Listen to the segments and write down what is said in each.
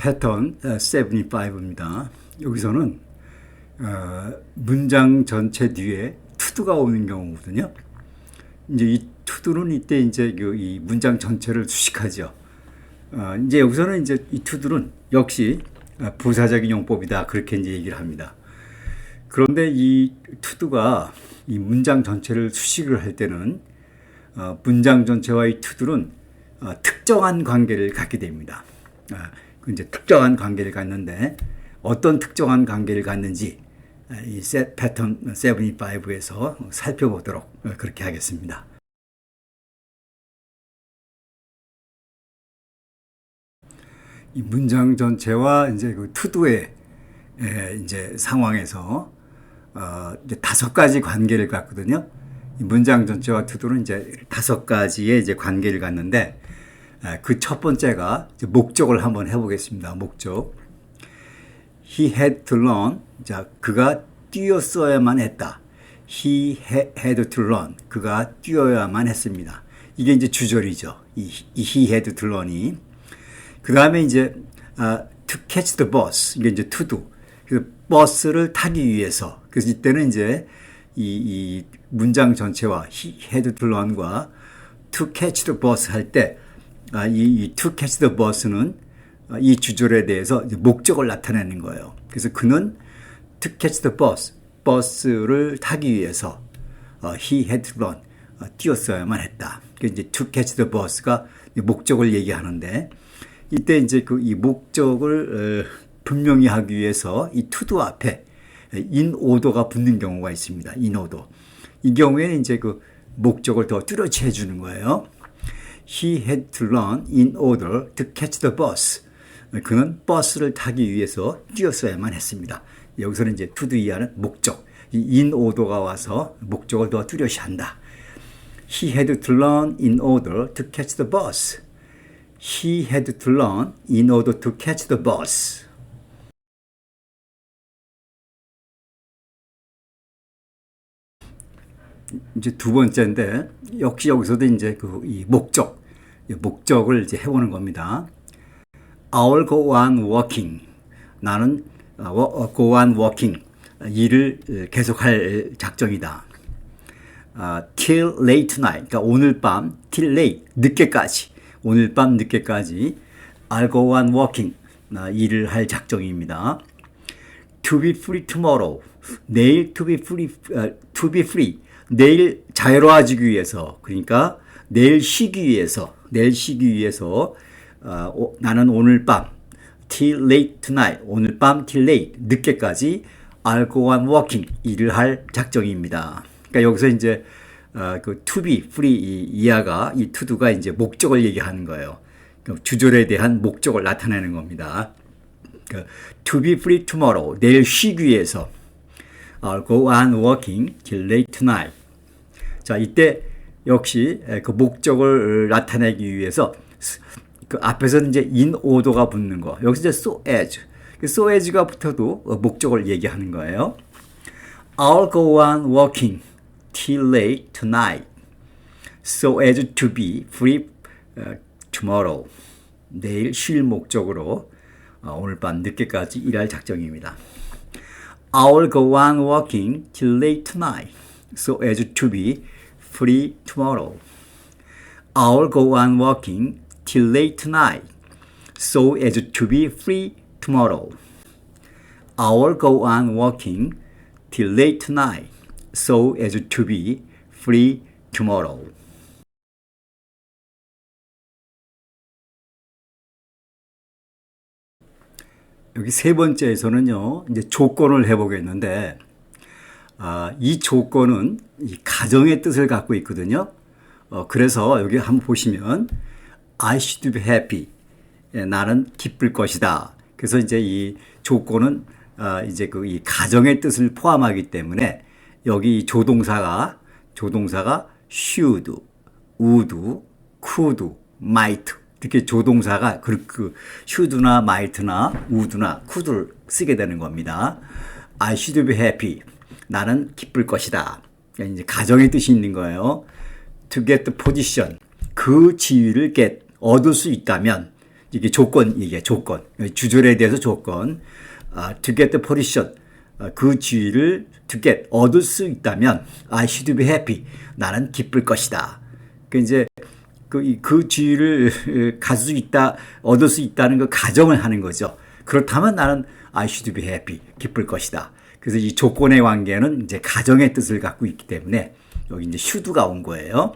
패턴 75입니다. 여기서는 문장 전체 뒤에 to도가 오는 경우거든요. 이제 이 to도는 이때 이제 이 문장 전체를 수식하죠. 이제 여기서는 이제 이 to도는 역시 부사적인 용법이다, 그렇게 이제 얘기를 합니다. 그런데 이 to도가 이 문장 전체를 수식을 할 때는 문장 전체와 이 to도는 특정한 관계를 갖게 됩니다. 이제 특정한 관계를 갖는데 어떤 특정한 관계를 갖는지 이 패턴 75에서 살펴보도록 그렇게 하겠습니다. 이 문장 전체와 이제 그 to도의 이제 상황에서 이제 5가지 관계를 갖거든요. 이 문장 전체와 to도는 이제 5가지의 이제 관계를 갖는데 그 첫 번째가 이제 목적을 한번 해보겠습니다. 목적. He had to run. 자, 그가 뛰었어야만 했다. He had to run. 그가 뛰어야만 했습니다. 이게 이제 주절이죠. 이 he had to run이. 그 다음에 이제 to catch the bus. 이게 이제 to도. 그 버스를 타기 위해서. 그래서 이때는 이제 이 문장 전체와 he had to run과 to catch the bus 할 때 이 to catch the bus는 이 주절에 대해서 이제 목적을 나타내는 거예요. 그래서 그는 to catch the bus, 버스를 타기 위해서 he had to run, 뛰었어야만 했다. 이제 to catch the bus가 목적을 얘기하는데 이때 이제 그 이 목적을 분명히 하기 위해서 이 to도 앞에 in order가 붙는 경우가 있습니다. in order. 이 경우에는 이제 그 목적을 더 뚜렷이 해주는 거예요. He had to run in order to catch the bus. 그는 버스를 타기 위해서 뛰었어야만 했습니다. 여기서는 이제 to도 이하는 목적. 이 in order가 와서 목적을 더 뚜렷이 한다. He had to run in order to catch the bus. He had to run in order to catch the bus. 이제 두 번째인데 역시 여기서도 이제 이 목적을 이제 해보는 겁니다. I'll go on working. 나는 go on working. 일을 계속할 작정이다. Till late tonight. 그러니까 오늘 밤 till late 늦게까지. 오늘 밤 늦게까지 I'll go on working. 일을 할 작정입니다. To be free tomorrow. 내일 to be free. 내일 자유로워지기 위해서, 그러니까 내일 쉬기 위해서 나는 오늘 밤 till late tonight, 오늘 밤 till late, 늦게까지 I'll go on working, 일을 할 작정입니다. 그러니까 여기서 이제 그 to be free 이하가 이 to도가 이제 목적을 얘기하는 거예요. 주절에 대한 목적을 나타내는 겁니다. To be free tomorrow, 내일 쉬기 위해서 I'll go on working till late tonight. 자, 이때 역시 그 목적을 나타내기 위해서 그 앞에서는 이제 in order가 붙는 거. 여기서 이제 so as. so as가 붙어도 목적을 얘기하는 거예요. I'll go on working till late tonight so as to be free tomorrow. 내일 쉴 목적으로 오늘 밤 늦게까지 일할 작정입니다. I'll go on working till late tonight so as to be free tomorrow. I'll go on working till late tonight so as to be free tomorrow. I'll go on working till late tonight so as to be free tomorrow. 여기 세 번째에서는요, 이제 조건을 해보겠는데, 이 조건은 이 가정의 뜻을 갖고 있거든요. 그래서 여기 한번 보시면, I should be happy. 나는 기쁠 것이다. 그래서 이제 이 조건은, 이제 이 가정의 뜻을 포함하기 때문에, 여기 조동사가 should, would, could, might. 이렇게 조동사가 그 should나 might나 would나 could를 쓰게 되는 겁니다. I should be happy. 나는 기쁠 것이다. 그러니까 이제 가정의 뜻이 있는 거예요. To get the position. 그 지위를 얻을 수 있다면, 이게 조건, 이게 조건. 주절에 대해서 조건. To get the position. 그 지위를 to get, 얻을 수 있다면 I should be happy. 나는 기쁠 것이다. 그 이제 그 지위를 가질 수 있다, 얻을 수 있다는 그 가정을 하는 거죠. 그렇다면 나는 I should be happy. 기쁠 것이다. 그래서 이 조건의 관계는 이제 가정의 뜻을 갖고 있기 때문에 여기 이제 should가 온 거예요.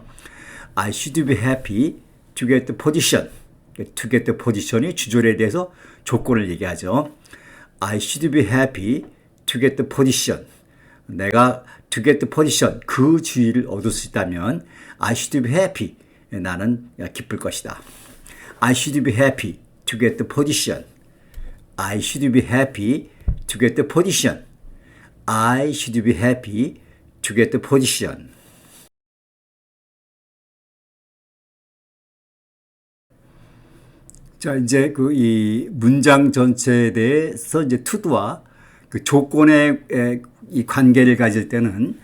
I should be happy to get the position. To get the position이 주절에 대해서 조건을 얘기하죠. I should be happy to get the position. 내가 to get the position, 그 지위를 얻을 수 있다면 I should be happy. 나는 기쁠 것이다. I should be happy to get the position. I should be happy to get the position. I should be happy to get the position. 자, 이제 이 문장 전체에 대해서 이제 to도와 그 조건의 이 관계를 가질 때는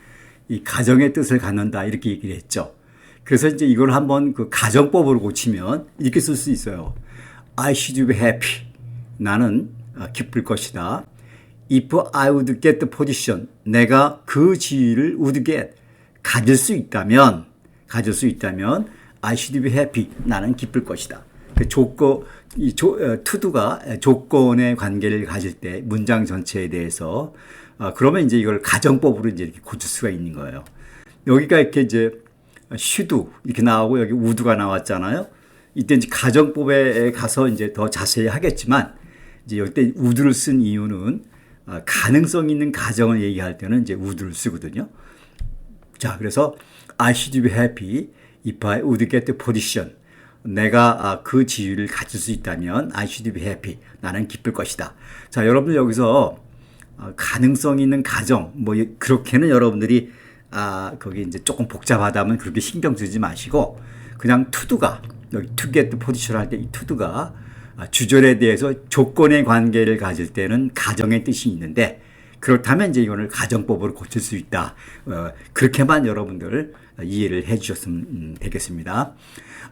이 가정의 뜻을 갖는다 이렇게 얘기를 했죠. 그래서 이제 이걸 한번 그 가정법으로 고치면 이렇게 쓸 수 있어요. I should be happy. 나는 기쁠 것이다. If I would get the position. 내가 그 지위를 would get. 가질 수 있다면 I should be happy. 나는 기쁠 것이다. 그 to도가 조건의 관계를 가질 때 문장 전체에 대해서 그러면 이제 이걸 가정법으로 이제 이렇게 고칠 수가 있는 거예요. 여기가 이렇게 이제 should 이렇게 나오고 여기 would가 나왔잖아요. 이때 이제 가정법에 가서 이제 더 자세히 하겠지만 이제 여기 would를 쓴 이유는 가능성 있는 가정을 얘기할 때는 이제 would를 쓰거든요. 자, 그래서 I should be happy if I would get the position. 내가 그 지위를 가질 수 있다면 I should be happy. 나는 기쁠 것이다. 자, 여러분들 여기서 가능성 있는 가정 뭐 그렇게는 여러분들이 거기 이제 조금 복잡하다면 그렇게 신경 쓰지 마시고 그냥 to도가 여기 to get the position 할 때 이 to도가 주절에 대해서 조건의 관계를 가질 때는 가정의 뜻이 있는데 그렇다면 이제 이거를 가정법으로 고칠 수 있다. 그렇게만 여러분들 이해를 해 주셨으면 되겠습니다.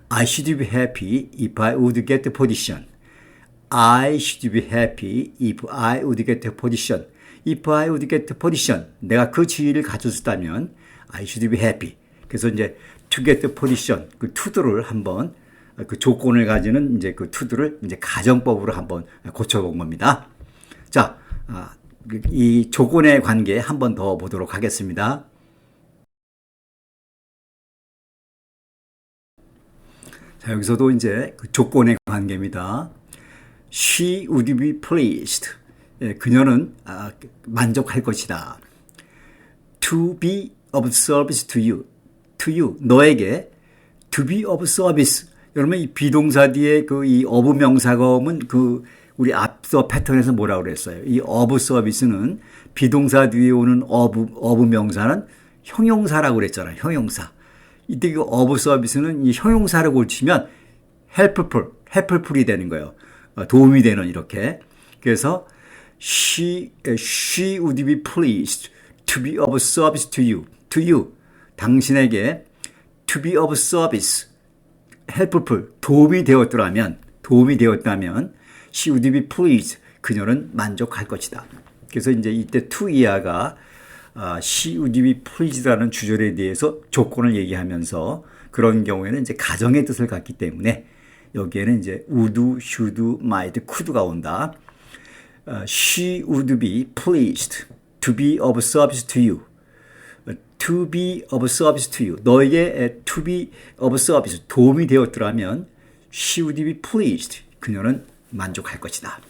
I should be happy if I would get the position. I should be happy if I would get the position. If I would get the position. 내가 그 지위를 가졌다면 I should be happy. 그래서 이제 to get the position. 그 to도를 한번 그 조건을 가지는 이제 그 to도를 이제 가정법으로 한번 고쳐본 겁니다. 자, 이 조건의 관계 한 번 더 보도록 하겠습니다. 자, 여기서도 이제 그 조건의 관계입니다. She would be pleased. 그녀는 만족할 것이다. To be of service to you. To you. 너에게 to be of service. 여러분 이 비동사 뒤에 그 이 of 명사가 오면 그 우리 앞서 패턴에서 뭐라고 그랬어요? 이 of service는 비동사 뒤에 오는 of 명사는 형용사라고 그랬잖아요. 형용사. 이때 그 of service는 이 형용사를 고치면 helpful이 되는 거예요. 도움이 되는 이렇게. 그래서 she would be pleased to be of service to you. To you. 당신에게 to be of service. helpful. 도움이 되었다면 she would be pleased. 그녀는 만족할 것이다. 그래서 이제 이때 to 이하가 she would be pleased라는 주절에 대해서 조건을 얘기하면서 그런 경우에는 이제 가정의 뜻을 갖기 때문에 여기에는 이제 would, should, might, could가 온다. She would be pleased to be of service to you. To be of service to you. 너에게 to be of service, 도움이 되었더라면 she would be pleased. 그녀는 만족할 것이다.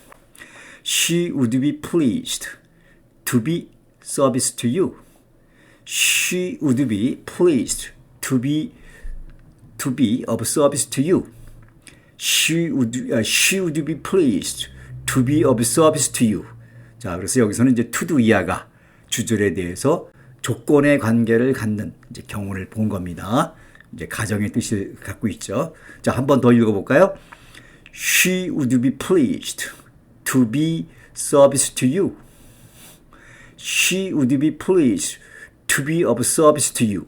She would be pleased to be service to you. She would be pleased to be of service to you. She would be pleased to be of service to you. 자, 그래서 여기서는 이제 to do 이하가 주절에 대해서 조건의 관계를 갖는 이제 경우를 본 겁니다. 이제 가정의 뜻을 갖고 있죠. 자, 한 번 더 읽어볼까요? She would be pleased to be service to you. She would be pleased to be of service to you.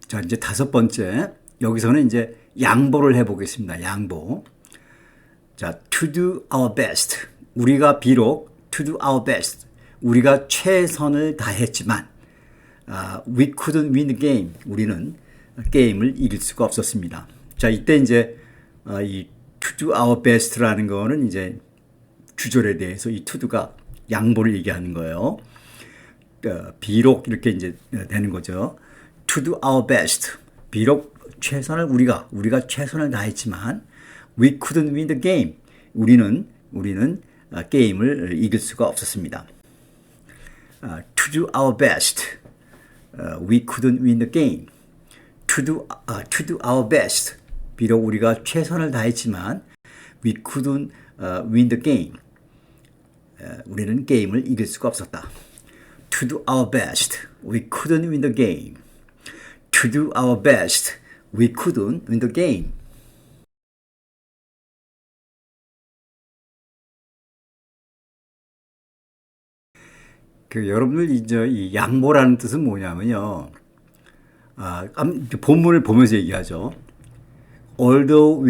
자, 이제 다섯 번째. 여기서는 이제 양보를 해보겠습니다. 양보. 자, to do our best. 우리가 비록 to do our best. 우리가 최선을 다했지만 we couldn't win the game. 우리는 게임을 이길 수가 없었습니다. 자, 이때 이제 이 to do our best라는 거는 이제 주절에 대해서 이 to do가 양보를 얘기하는 거예요. 비록 이렇게 이제 되는 거죠. To do our best. 비록 최선을 우리가 최선을 다했지만 we couldn't win the game. 우리는 게임을 이길 수가 없었습니다. To do our best. We couldn't win the game. To do our best. 비록 우리가 최선을 다했지만 we couldn't win the game. 우리는 게임을 이길 수가 없었다. To do our best. We couldn't win the game. To do our best. We couldn't win the game. 여러분들 이제 이 양보라는 뜻은 뭐냐면요. 본문을 보면서 얘기하죠. Although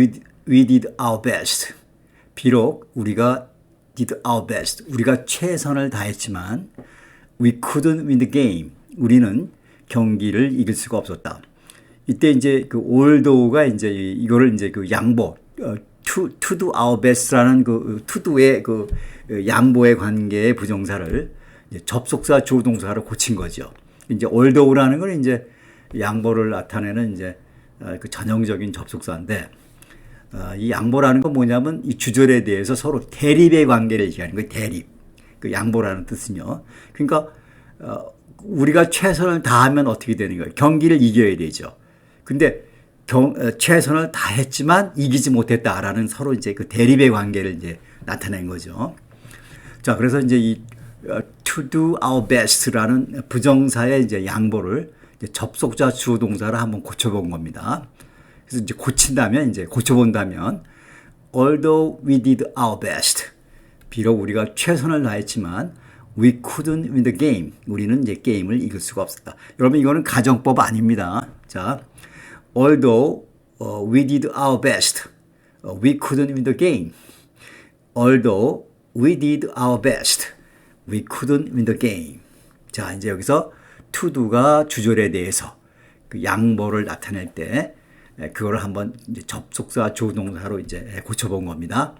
we did our best. 비록 우리가 did our best. 우리가 최선을 다했지만 we couldn't win the game. 우리는 경기를 이길 수가 없었다. 이때 이제 그 although가 이제 이거를 이제 그 양보 to do our best라는 그 to do의 그 양보의 관계의 부정사를 이제 접속사 주어동사로 고친 거죠. 이제 although라는 건 이제 양보를 나타내는 이제 그 전형적인 접속사인데 이 양보라는 건 뭐냐면 이 주절에 대해서 서로 대립의 관계를 얘기하는 거예요. 대립. 그 양보라는 뜻은요. 그러니까 우리가 최선을 다하면 어떻게 되는 거예요? 경기를 이겨야 되죠. 근데 최선을 다했지만 이기지 못했다라는 서로 이제 그 대립의 관계를 이제 나타낸 거죠. 자, 그래서 이제 이 to do our best라는 부정사의 이제 양보를 이제 접속자 주어 동사로 한번 고쳐본 겁니다. 그래서 이제 고쳐본다면 although we did our best. 비록 우리가 최선을 다했지만 we couldn't win the game. 우리는 이제 게임을 이길 수가 없었다. 여러분 이거는 가정법 아닙니다. 자, although we did our best. We couldn't win the game. Although we did our best. We couldn't win the game. 자, 이제 여기서 to do가 주절에 대해서 그 양보를 나타낼 때 그거를 한번 이제 접속사 조동사로 이제 고쳐본 겁니다.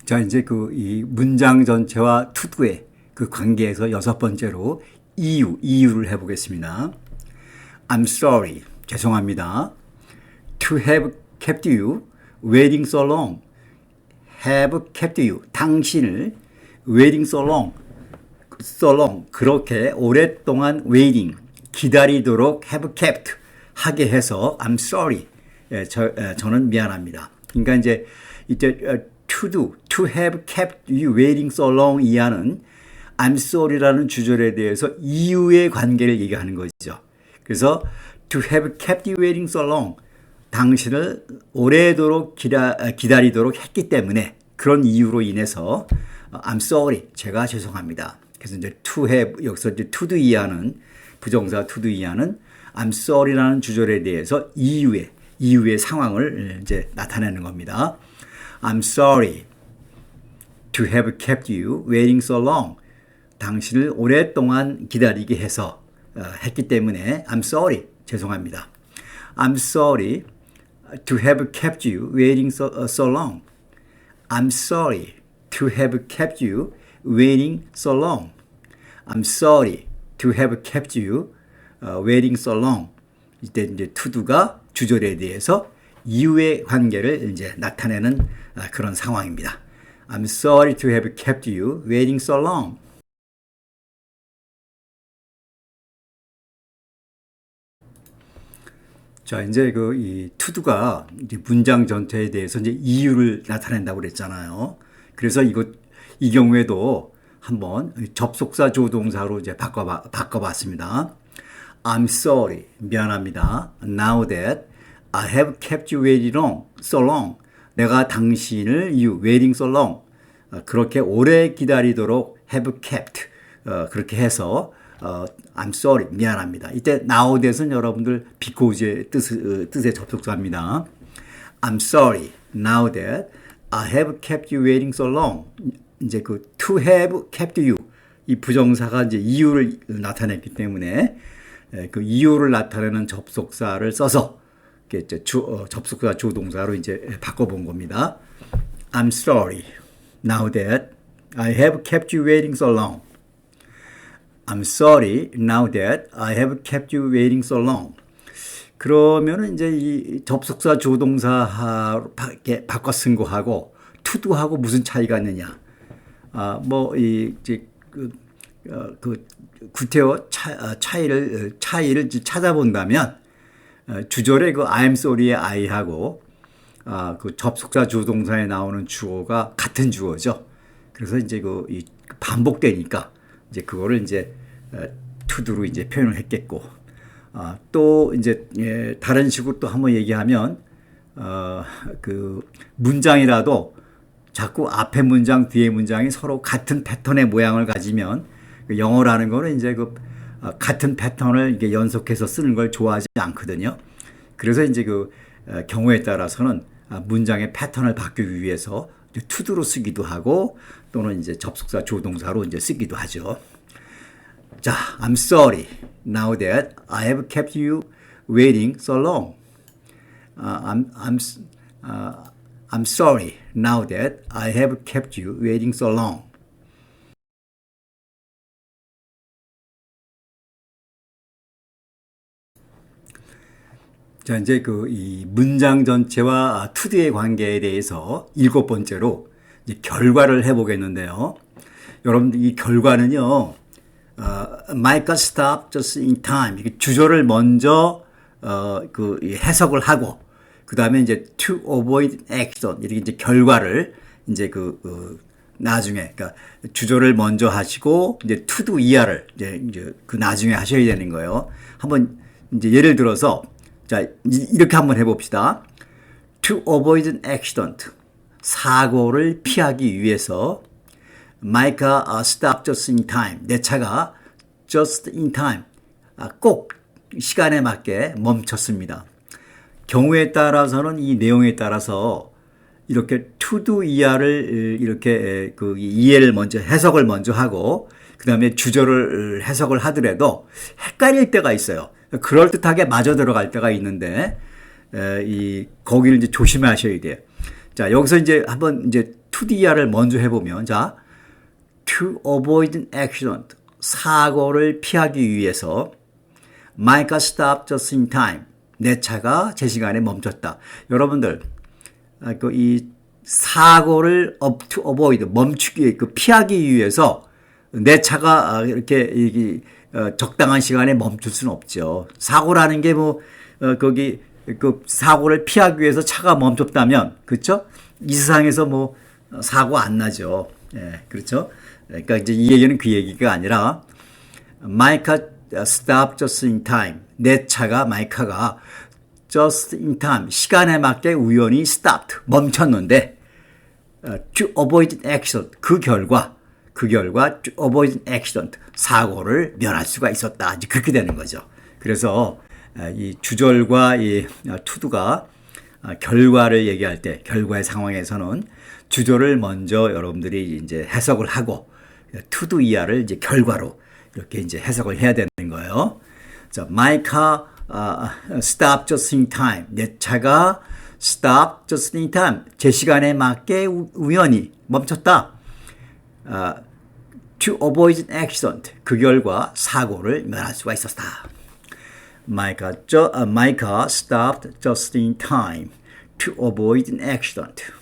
자, 이제 그 이 문장 전체와 to do의 그 관계에서 여섯 번째로 이유를 해보겠습니다. I'm sorry. 죄송합니다. To have kept you waiting so long. have kept you. 당신을 waiting so long. 그렇게 오랫동안 waiting. 기다리도록 have kept. 하게 해서 I'm sorry. 저는 미안합니다. 그러니까 이제 이때 to have kept you waiting so long 이하는 I'm sorry라는 주절에 대해서 이유의 관계를 얘기하는 거죠. 그래서 to have kept you waiting so long. 당신을 오래도록 기다리도록 했기 때문에 그런 이유로 인해서 I'm sorry. 제가 죄송합니다. 그래서 이제 to have 여기서 이제 to do 이하는 부정사 to do 이하는 I'm sorry라는 주절에 대해서 이유의 상황을 이제 나타내는 겁니다. I'm sorry to have kept you waiting so long. 당신을 오랫동안 기다리게 해서 했기 때문에 I'm sorry. 죄송합니다. I'm sorry to have kept you waiting so long. I'm sorry to have kept you waiting so long. I'm sorry to have kept you waiting so long. 이때 이제 to do가 주절에 대해서 이유의 관계를 이제 나타내는 그런 상황입니다. I'm sorry to have kept you waiting so long. 자, 이제 이 to do가 이제 문장 전체에 대해서 이제 이유를 나타낸다고 그랬잖아요. 그래서 이 경우에도 한번 접속사 조동사로 이제 바꿔봤습니다. I'm sorry. 미안합니다. Now that I have kept you waiting so long. 내가 당신을 waiting so long. 그렇게 오래 기다리도록 have kept 그렇게 해서 I'm sorry 미안합니다. 이때 now that은 여러분들 because의 뜻의 접속사입니다. I'm sorry now that I have kept you waiting so long. 이제 그 to have kept you 이 부정사가 이제 이유를 나타냈기 때문에 그 이유를 나타내는 접속사를 써서 접속사 주동사로 이제 바꿔본 겁니다. I'm sorry now that I have kept you waiting so long. I'm sorry now that I have kept you waiting so long. 그러면은 이제 이 접속사 조동사 바꿔 쓴 거하고 to도하고 무슨 차이가 있느냐? 구태여 차이를 찾아본다면 주절의 그 I'm sorry의 I하고 그 접속사 조동사에 나오는 주어가 같은 주어죠. 그래서 이제 이 반복되니까 이제 그거를 이제 to도로 이제 표현을 했겠고, 또 이제 다른 식으로 또 한번 얘기하면 그 문장이라도 자꾸 앞에 문장 뒤에 문장이 서로 같은 패턴의 모양을 가지면 영어라는 거는 이제 같은 패턴을 이게 연속해서 쓰는 걸 좋아하지 않거든요. 그래서 이제 경우에 따라서는 문장의 패턴을 바꾸기 위해서 to도로 쓰기도 하고 또는 이제 접속사 조동사로 이제 쓰기도 하죠. 자, I'm sorry now that I have kept you waiting so long. I'm sorry now that I have kept you waiting so long. 자, 이제 이 문장 전체와 to도의 관계에 대해서 7번째로 이제 결과를 해보겠는데요. 여러분들 이 결과는요, Micah stopped just in time. 이게 주절을 먼저 해석을 하고, 그 다음에 이제 to avoid action 이렇게 이제 결과를 이제 나중에 그러니까 주절을 먼저 하시고 이제 to도 이하를 이제 그 나중에 하셔야 되는 거예요. 한번 이제 예를 들어서 자 이렇게 한번 해봅시다. To avoid an accident 사고를 피하기 위해서 Micah stopped just in time. 내 차가 just in time 꼭 시간에 맞게 멈췄습니다. 경우에 따라서는 이 내용에 따라서 이렇게 to도 이하를 이렇게 이해를 먼저 해석을 먼저 하고 그 다음에 주절을 해석을 하더라도 헷갈릴 때가 있어요. 그럴듯하게 마저 들어갈 때가 있는데 거기를 이제 조심하셔야 돼요. 자 여기서 이제 한번 이제 to 이하를 먼저 해보면 자 to avoid an accident 사고를 피하기 위해서 Micah stopped just in time. 내 차가 제 시간에 멈췄다. 여러분들, 이 사고를 to avoid, 멈추기, 피하기 위해서 내 차가 이렇게 적당한 시간에 멈출 수는 없죠. 사고라는 게 사고를 피하기 위해서 차가 멈췄다면, 그렇죠? 이 세상에서 사고 안 나죠. 예, 그렇죠? 그러니까 이제 이 얘기는 그 얘기가 아니라, Micah stopped just in time. 내 차가 마이카가 just in time 시간에 맞게 우연히 stopped 멈췄는데 to avoid an accident 그 결과 to avoid an accident 사고를 면할 수가 있었다. 이제 그렇게 되는 거죠. 그래서 이 주절과 이 to도가 결과를 얘기할 때 결과의 상황에서는 주절을 먼저 여러분들이 이제 해석을 하고 to도 이하를 이제 결과로 이렇게 이제 해석을 해야 되는 거예요. 자, Micah stopped just in time. 내 차가 stopped just in time. 제 시간에 맞게 우연히 멈췄다. To avoid an accident. 그 결과 사고를 면할 수가 있었다. Micah stopped just in time to avoid an accident.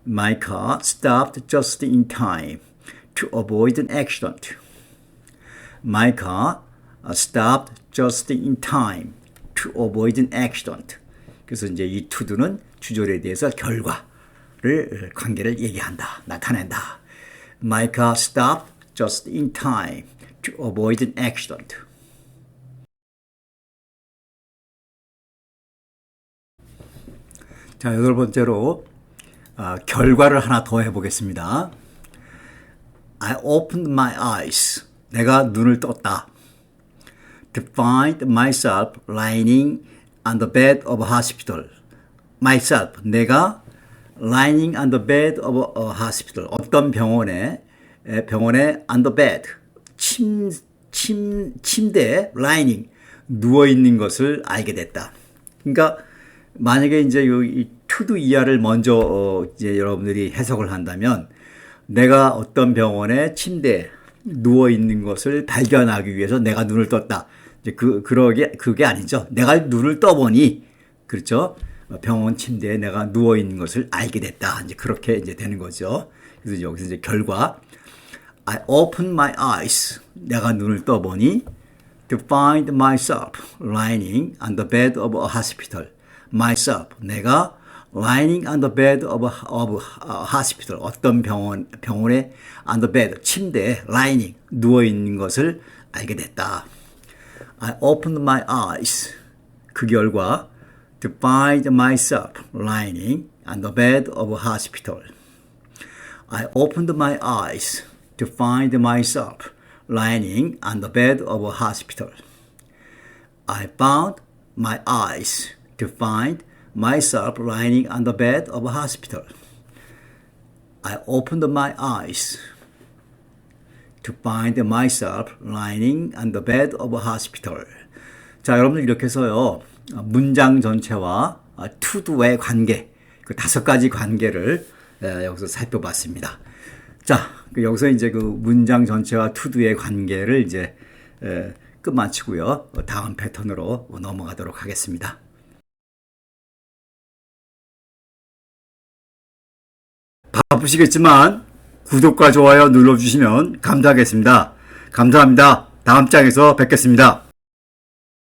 Micah stopped just in time to avoid an accident. Micah stopped just in time to avoid an accident. 그래서 이제 이 to도는 주절에 대해서 결과를 관계를 얘기한다, 나타낸다. Micah stopped just in time to avoid an accident. 자, 8번째로 결과를 하나 더 해보겠습니다. I opened my eyes. 내가 눈을 떴다. To find myself lying on the bed of a hospital. myself. 내가 lying on the bed of a hospital. 어떤 병원에 on the bed. 침대에 lying. 누워있는 것을 알게 됐다. 그러니까 만약에 이제 이 to do 이하를 먼저 이제 여러분들이 해석을 한다면 내가 어떤 병원에 침대에 누워 있는 것을 발견하기 위해서 내가 눈을 떴다. 이제 그게 아니죠. 내가 눈을 떠보니 그렇죠. 병원 침대에 내가 누워 있는 것을 알게 됐다. 이제 그렇게 이제 되는 거죠. 그래서 여기서 이제 결과 I opened my eyes. 내가 눈을 떠보니 to find myself lying on the bed of a hospital. myself. 내가 lying on the bed of a hospital. 어떤 병원에 on the bed. 침대에 lying. 누워있는 것을 알게 됐다. I opened my eyes. 그 결과 to find myself lying on the bed of a hospital. I opened my eyes to find myself lying on the bed of a hospital. I found my eyes to find myself lying on the bed of a hospital. I opened my eyes to find myself lying on the bed of a hospital. 자, 여러분들 이렇게 해서요. 문장 전체와 to do의 관계, 그 5가지 관계를 여기서 살펴봤습니다. 자, 여기서 이제 그 문장 전체와 to do의 관계를 이제 끝마치고요. 다음 패턴으로 넘어가도록 하겠습니다. 바쁘시겠지만 구독과 좋아요 눌러주시면 감사하겠습니다. 감사합니다. 다음 장에서 뵙겠습니다.